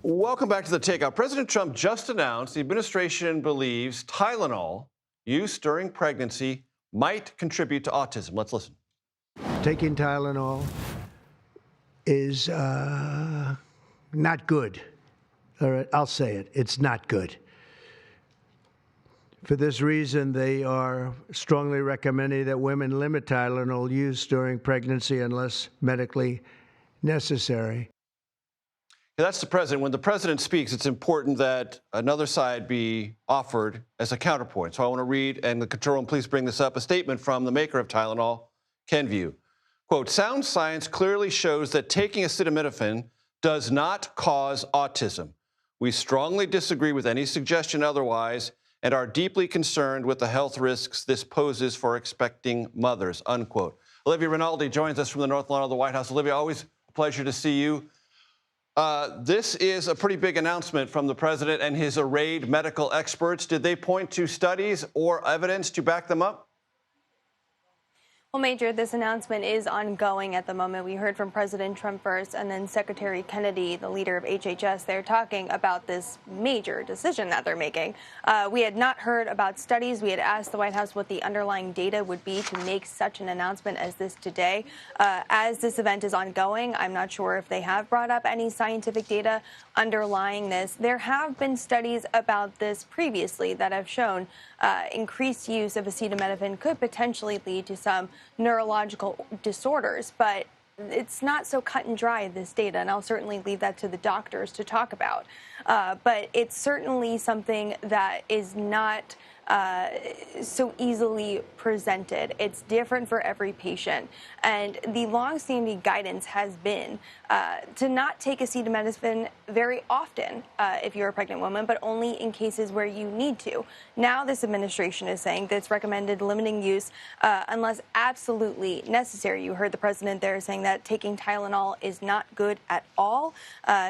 Welcome back to The Takeout. President Trump just announced the administration believes Tylenol use during pregnancy might contribute to autism. Let's listen. Taking Tylenol is not good. All right, I'll say it. It's not good. For this reason, they are strongly recommending that women limit Tylenol use during pregnancy unless medically necessary. Yeah, that's the president. When the president speaks, it's important that another side be offered as a counterpoint. So I want to read, and the control room, please bring this up, a statement from the maker of Tylenol, Kenvue. Quote, sound science clearly shows that taking acetaminophen does not cause autism. We strongly disagree with any suggestion otherwise and are deeply concerned with the health risks this poses for expecting mothers, unquote. Olivia Rinaldi joins us from the North Lawn of the White House. Olivia, always a pleasure to see you. This is a pretty big announcement from the president and his arrayed medical experts. Did they point to studies or evidence to back them up? Well, Major, this announcement is ongoing at the moment. We heard from President Trump first and then Secretary Kennedy, the leader of HHS. They're talking about this major decision that they're making. We had not heard about studies. We had asked the White House what the underlying data would be to make such an announcement as this today. As this event is ongoing, I'm not sure if they have brought up any scientific data underlying this. There have been studies about this previously that have shown increased use of acetaminophen could potentially lead to some neurological disorders, but it's not so cut and dry, this data, and I'll certainly leave that to the doctors to talk about. But it's certainly something that is not so easily presented. It's different for every patient. And the longstanding guidance has been to not take acetaminophen very often if you're a pregnant woman, but only in cases where you need to. Now this administration is saying that it's recommended limiting use unless absolutely necessary. You heard the president there saying that taking Tylenol is not good at all.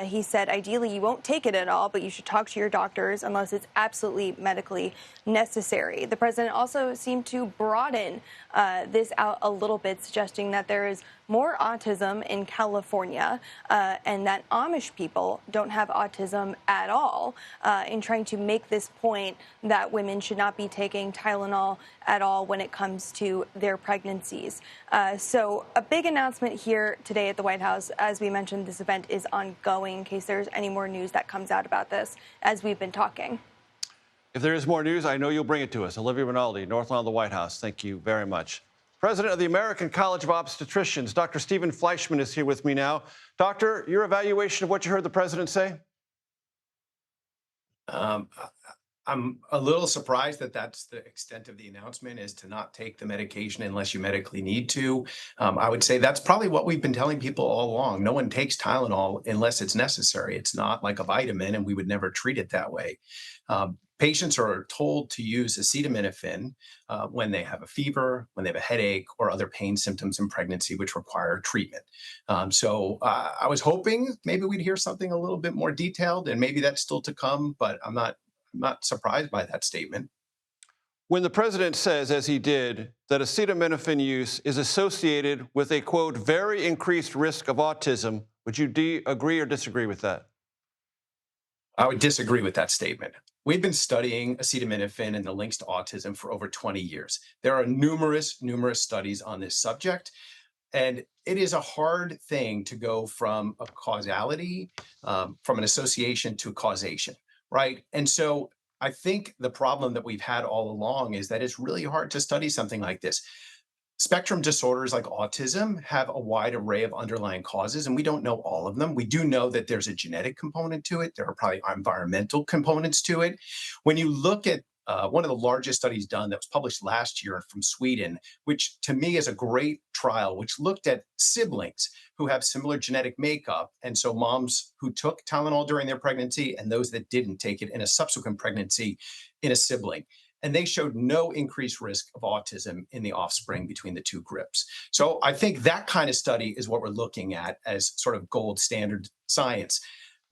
He said ideally you won't take it at all, but you should talk to your doctors unless it's absolutely medically necessary. The president also seemed to broaden this out a little bit, suggesting that there is more autism in California and that Amish people don't have autism at all, in trying to make this point that women should not be taking Tylenol at all when it comes to their pregnancies. So a big announcement here today at the White House. As we mentioned, this event is ongoing in case there's any more news that comes out about this as we've been talking. If there is more news, I know you'll bring it to us. Olivia Rinaldi, North Lawn of the White House, thank you very much. President of the American College of Obstetricians, Dr. Stephen Fleischman is here with me now. Doctor, your evaluation of what you heard the president say? I'm a little surprised that that's the extent of the announcement, is to not take the medication unless you medically need to. I would say that's probably what we've been telling people all along. No one takes Tylenol unless it's necessary. It's not like a vitamin, and we would never treat it that way. Patients are told to use acetaminophen when they have a fever, when they have a headache, or other pain symptoms in pregnancy which require treatment. So I was hoping maybe we'd hear something a little bit more detailed, and maybe that's still to come, but I'm not surprised by that statement. When the president says, as he did, that acetaminophen use is associated with a, quote, very increased risk of autism, would you agree or disagree with that? I would disagree with that statement. We've been studying acetaminophen and the links to autism for over 20 years. There are numerous studies on this subject, and it is a hard thing to go from a causality, from an association to causation, right? And so I think the problem that we've had all along is that it's really hard to study something like this. Spectrum disorders like autism have a wide array of underlying causes, and we don't know all of them. We do know that there's a genetic component to it. There are probably environmental components to it. When you look at one of the largest studies done that was published last year from Sweden, which to me is a great trial, which looked at siblings who have similar genetic makeup. And so moms who took Tylenol during their pregnancy and those that didn't take it in a subsequent pregnancy in a sibling. And they showed no increased risk of autism in the offspring between the two groups. So I think that kind of study is what we're looking at as sort of gold standard science.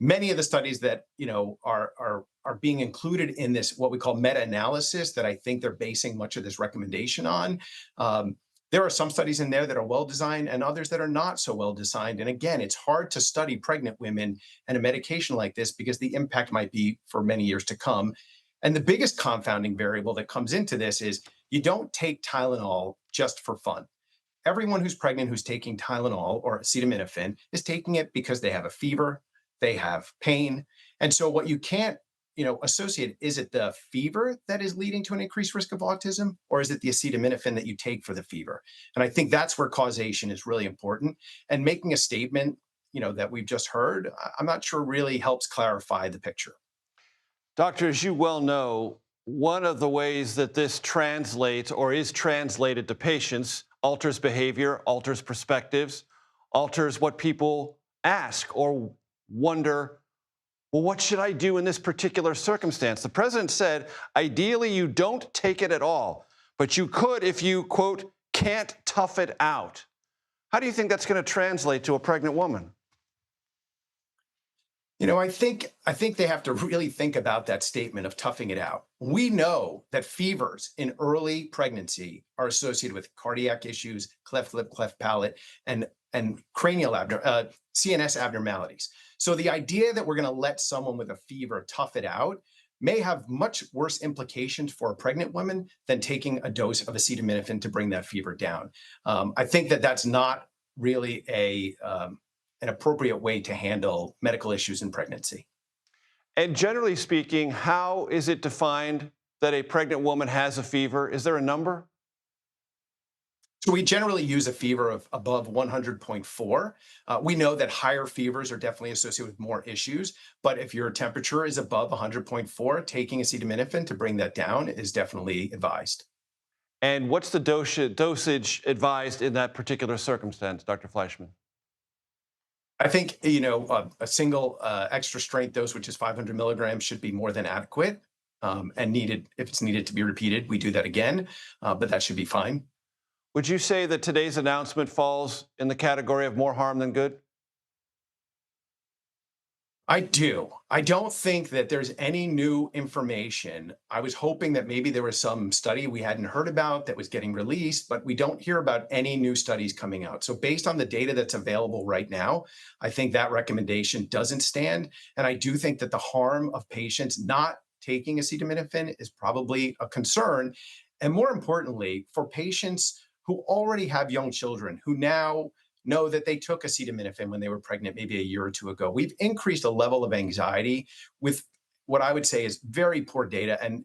Many of the studies that are being included in this, what we call meta-analysis, that I think they're basing much of this recommendation on, There are some studies in there that are well designed and others that are not so well designed. And again, it's hard to study pregnant women and a medication like this because the impact might be for many years to come. And the biggest confounding variable that comes into this is you don't take Tylenol just for fun. Everyone who's pregnant who's taking Tylenol or acetaminophen is taking it because they have a fever, they have pain. And so what you can't, associate, is it the fever that is leading to an increased risk of autism, or is it the acetaminophen that you take for the fever? And I think that's where causation is really important. And making a statement, that we've just heard, I'm not sure really helps clarify the picture. Doctor, as you well know, one of the ways that this translates or is translated to patients alters behavior, alters perspectives, alters what people ask or wonder, well, what should I do in this particular circumstance? The president said, ideally, you don't take it at all, but you could if you, quote, can't tough it out. How do you think that's going to translate to a pregnant woman? I think they have to really think about that statement of toughing it out. We know that fevers in early pregnancy are associated with cardiac issues, cleft lip, cleft palate, and cranial CNS abnormalities. So the idea that we're going to let someone with a fever tough it out may have much worse implications for a pregnant woman than taking a dose of acetaminophen to bring that fever down. I think that that's not really an appropriate way to handle medical issues in pregnancy. And generally speaking, how is it defined that a pregnant woman has a fever? Is there a number? So we generally use a fever of above 100.4. We know that higher fevers are definitely associated with more issues, but if your temperature is above 100.4, taking acetaminophen to bring that down is definitely advised. And what's the dosage advised in that particular circumstance, Dr. Fleischman? I think, a single extra strength dose, which is 500 milligrams, should be more than adequate and needed. If it's needed to be repeated, we do that again, but that should be fine. Would you say that today's announcement falls in the category of more harm than good? I do. I don't think that there's any new information. I was hoping that maybe there was some study we hadn't heard about that was getting released, but we don't hear about any new studies coming out. So based on the data that's available right now, I think that recommendation doesn't stand. And I do think that the harm of patients not taking acetaminophen is probably a concern. And more importantly, for patients who already have young children who now know that they took acetaminophen when they were pregnant maybe a year or two ago, we've increased a level of anxiety with what I would say is very poor data and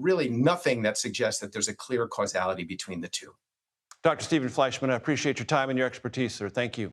really nothing that suggests that there's a clear causality between the two. Dr. Stephen Fleischman, I appreciate your time and your expertise, sir. Thank you.